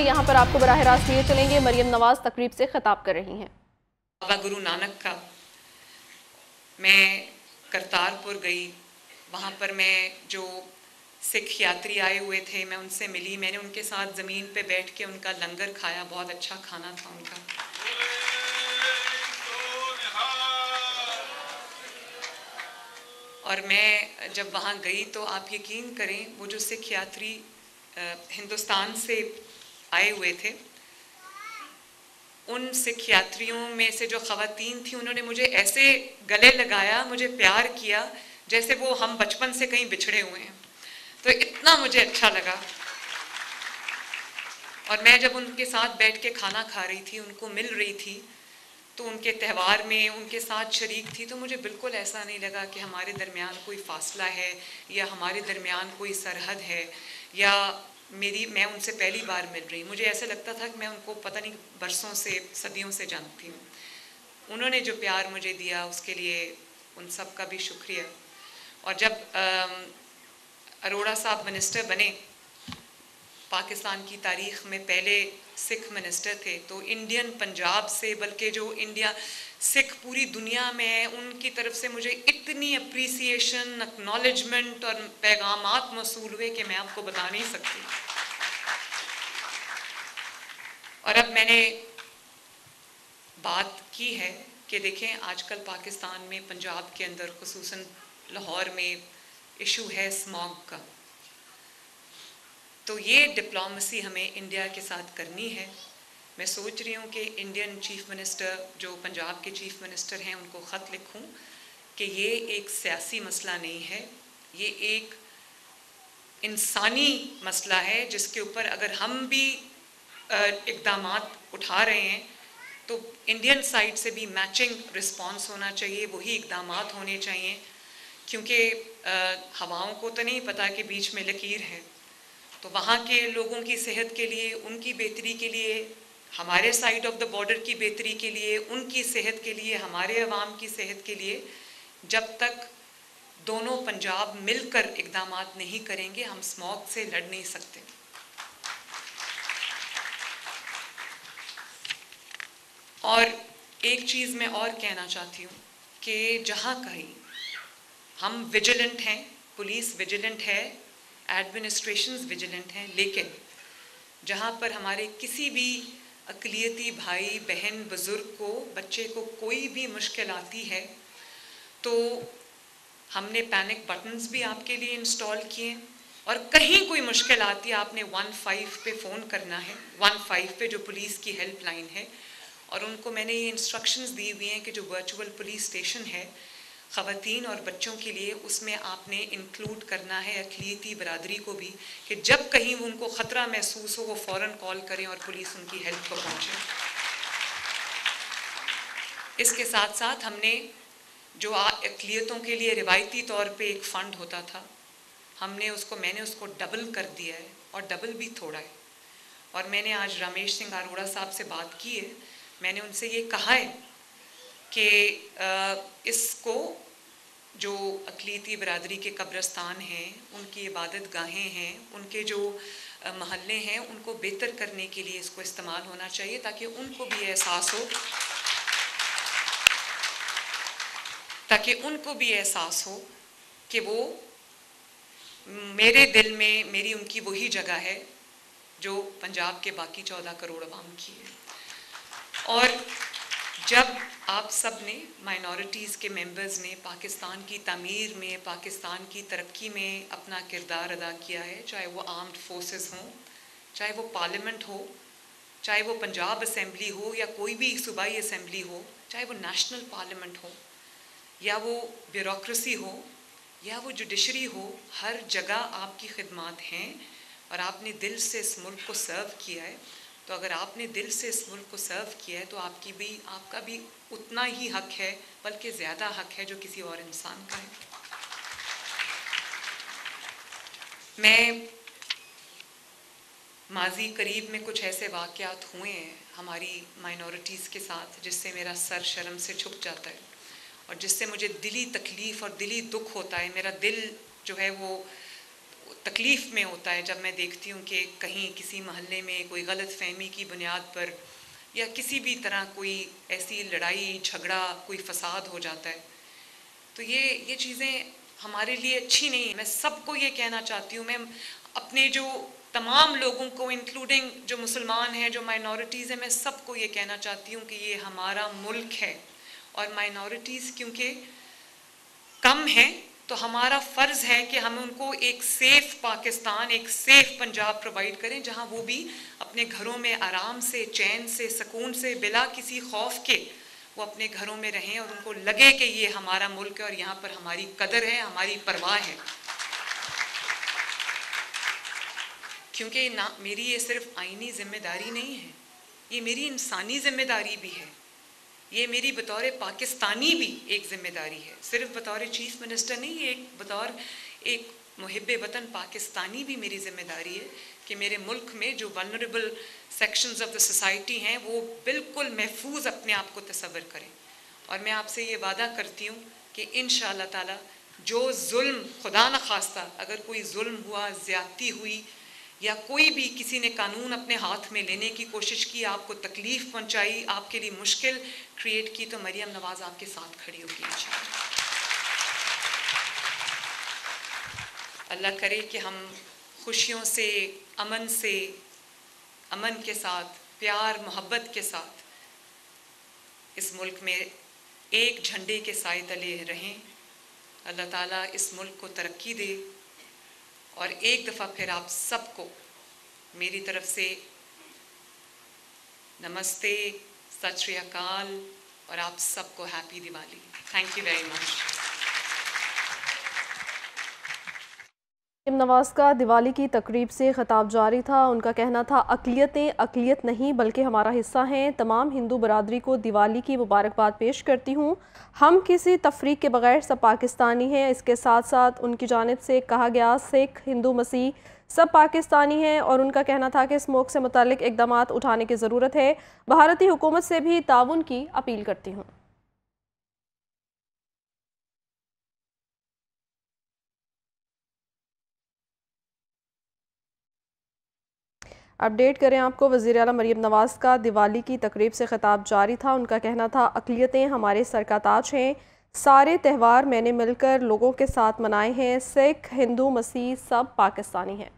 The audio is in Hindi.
यहाँ पर आपको बराह रास्त लिए चलेंगे। मरियम नवाज तकरीब से खिताब कर रही हैं। बाबा गुरु नानक का मैं करतारपुर गई। वहाँ पर मैं जो सिख यात्री आए हुए थे मैं उनसे मिली। मैंने उनके साथ ज़मीन पे बैठ के उनका लंगर खाया। बहुत अच्छा खाना था उनका। और मैं जब वहाँ गई तो आप यकीन करें वो जो सिख यात्री हिंदुस्तान से आए हुए थे, उन सिख यात्रियों में से जो ख़वातीन थी उन्होंने मुझे ऐसे गले लगाया, मुझे प्यार किया जैसे वो हम बचपन से कहीं बिछड़े हुए हैं। तो इतना मुझे अच्छा लगा। और मैं जब उनके साथ बैठ के खाना खा रही थी, उनको मिल रही थी, तो उनके त्यौहार में उनके साथ शरीक थी, तो मुझे बिल्कुल ऐसा नहीं लगा कि हमारे दरमियान कोई फासला है या हमारे दरमियान कोई सरहद है या मैं उनसे पहली बार मिल रही। मुझे ऐसे लगता था कि मैं उनको पता नहीं बरसों से सदियों से जानती हूँ। उन्होंने जो प्यार मुझे दिया उसके लिए उन सब का भी शुक्रिया। और जब अरोड़ा साहब मिनिस्टर बने, पाकिस्तान की तारीख़ में पहले सिख मिनिस्टर थे, तो इंडियन पंजाब से बल्कि जो इंडिया सिख पूरी दुनिया में है उनकी तरफ से मुझे इतनी अप्रिसिएशन, एक्नॉलेजमेंट और पैगामात मौसूल हुए कि मैं आपको बता नहीं सकती। और अब मैंने बात की है कि देखें आजकल पाकिस्तान में पंजाब के अंदर खुसूसन लाहौर में इशू है स्मॉग का। तो ये डिप्लोमेसी हमें इंडिया के साथ करनी है। मैं सोच रही हूँ कि इंडियन चीफ़ मिनिस्टर जो पंजाब के चीफ़ मिनिस्टर हैं उनको ख़त लिखूँ कि ये एक सियासी मसला नहीं है, ये एक इंसानी मसला है जिसके ऊपर अगर हम भी इक़दामात उठा रहे हैं तो इंडियन साइड से भी मैचिंग रिस्पॉन्स होना चाहिए, वही इक़दामात होने चाहिए। क्योंकि हवाओं को तो नहीं पता कि बीच में लकीर है। तो वहाँ के लोगों की सेहत के लिए, उनकी बेहतरी के लिए, हमारे साइड ऑफ द बॉर्डर की बेहतरी के लिए, उनकी सेहत के लिए, हमारे अवाम की सेहत के लिए, जब तक दोनों पंजाब मिलकर इक़दामात नहीं करेंगे हम स्मॉग से लड़ नहीं सकते। और एक चीज़ मैं और कहना चाहती हूँ कि जहाँ कहीं हम विजिलेंट हैं, पुलिस विजिलेंट है, एडमिनिस्ट्रेशंस विजिलेंट हैं, लेकिन जहाँ पर हमारे किसी भी अक़लियती भाई बहन बुज़ुर्ग को, बच्चे को कोई भी मुश्किल आती है तो हमने पैनिक बटन्स भी आपके लिए इंस्टॉल किए। और कहीं कोई मुश्किल आती है आपने 15 पे फ़ोन करना है, 15 पे जो पुलिस की हेल्पलाइन है। और उनको मैंने ये इंस्ट्रक्शंस दी हुई हैं कि जो वर्चुअल पुलिस स्टेशन है ख़वातीन और बच्चों के लिए, उसमें आपने इंक्लूड करना है अक़लियती बरादरी को भी, कि जब कहीं उनको ख़तरा महसूस हो वो फ़ौरन कॉल करें और पुलिस उनकी हेल्प को पहुँचे। इसके साथ साथ हमने जो अक़लियतों के लिए रिवायती तौर पे एक फ़ंड होता था, मैंने उसको डबल कर दिया है, और डबल भी थोड़ा है। और मैंने आज रमेश सिंह अरोड़ा साहब से बात की है, मैंने उनसे ये कहा है कि इसको जो अक़लियती बरादरी के कब्रिस्तान हैं, उनकी इबादत गाहें हैं, उनके जो महल्ले हैं, उनको बेहतर करने के लिए इसको इस्तेमाल होना चाहिए, ताकि उनको भी एहसास हो कि वो मेरे दिल में मेरी उनकी वही जगह है जो पंजाब के बाकी 14 करोड़ अवाम की है। और जब आप सब ने, माइनॉरिटीज़ के मेंबर्स ने पाकिस्तान की तामीर में, पाकिस्तान की तरक्की में अपना किरदार अदा किया है, चाहे वो आर्म्ड फोर्सेस हों, चाहे वो पार्लियामेंट हो, चाहे वो पंजाब असम्बली हो या कोई भी सूबाई असम्बली हो, चाहे वो नेशनल पार्लियामेंट हो या वो ब्यूरोक्रेसी हो या वो जुडिशरी हो, हर जगह आपकी खिदमत हैं और आपने दिल से इस मुल्क को सर्व किया है। तो अगर आपने दिल से इस मुल्क को सर्व किया है तो आपका भी उतना ही हक है, बल्कि ज़्यादा हक है जो किसी और इंसान का है। मैं माजी करीब में कुछ ऐसे वाक़यात हुए हैं हमारी माइनॉरिटीज़ के साथ जिससे मेरा सर शर्म से झुक जाता है और जिससे मुझे दिली तकलीफ़ और दिली दुख होता है। मेरा दिल जो है वो तकलीफ़ में होता है जब मैं देखती हूँ कि कहीं किसी मोहल्ले में कोई गलत फहमी की बुनियाद पर या किसी भी तरह कोई ऐसी लड़ाई झगड़ा कोई फसाद हो जाता है। तो ये चीज़ें हमारे लिए अच्छी नहीं है। मैं सबको ये कहना चाहती हूँ, मैं अपने जो तमाम लोगों को इंक्लूडिंग जो मुसलमान हैं, जो माइनॉरिटीज़ हैं, मैं सबको ये कहना चाहती हूँ कि ये हमारा मुल्क है और माइनॉरिटीज़ क्योंकि कम हैं तो हमारा फ़र्ज़ है कि हम उनको एक सेफ़ पाकिस्तान, एक सेफ़ पंजाब प्रोवाइड करें जहाँ वो भी अपने घरों में आराम से, चैन से, सुकून से, बिला किसी खौफ के वो अपने घरों में रहें और उनको लगे कि ये हमारा मुल्क है और यहाँ पर हमारी कदर है, हमारी परवाह है। क्योंकि ना मेरी ये सिर्फ आईनी ज़िम्मेदारी नहीं है, ये मेरी इंसानी ज़िम्मेदारी भी है, ये मेरी बतौर पाकिस्तानी भी एक ज़िम्मेदारी है। सिर्फ बतौर चीफ़ मिनिस्टर नहीं, ये बतौर एक मुहिब्बे वतन पाकिस्तानी भी मेरी ज़िम्मेदारी है कि मेरे मुल्क में जो vulnerable sections of the society हैं वो बिल्कुल महफूज अपने आप को तसव्वुर करें। और मैं आपसे ये वादा करती हूँ कि इंशाअल्लाह ताला जो जुल्म, खुदा न खास्ता अगर कोई जुल्म हुआ, ज़्यादती हुई या कोई भी किसी ने कानून अपने हाथ में लेने की कोशिश की, आपको तकलीफ़ पहुँचाई, आपके लिए मुश्किल क्रिएट की, तो मरियम नवाज़ आपके साथ खड़ी होगी इंशाअल्लाह। अल्लाह करे कि हम खुशियों से, अमन के साथ, प्यार मोहब्बत के साथ इस मुल्क में एक झंडे के साए तले रहें। अल्लाह ताला इस मुल्क को तरक्की दे। और एक दफ़ा फिर आप सबको मेरी तरफ से नमस्ते, सत श्री अकाल और आप सबको happy Diwali. Thank you very much. Maryam Nawaz का दिवाली की तकरीब से खिताब जारी था। उनका कहना था, अक़लियतें अक़लियत नहीं बल्कि हमारा हिस्सा हैं। तमाम हिंदू बरादरी को दिवाली की मुबारकबाद पेश करती हूँ। हम किसी तफरीक के बगैर सब पाकिस्तानी हैं। इसके साथ साथ उनकी जानिब से कहा गया सिख, हिंदू, मसीह सब पाकिस्तानी हैं और उनका कहना था कि स्मोक से मुतालिक इक़दामात उठाने की ज़रूरत है। भारतीय हुकूमत से भी ताउन की अपील करती हूँ। अपडेट करें आपको, वज़ीर आला मरियम नवाज़ का दिवाली की तकरीब से खिताब जारी था। उनका कहना था, अक़लियतें हमारे सर का ताज हैं। सारे त्यौहार मैंने मिलकर लोगों के साथ मनाए हैं। सिख, हिंदू, मसीह सब पाकिस्तानी हैं।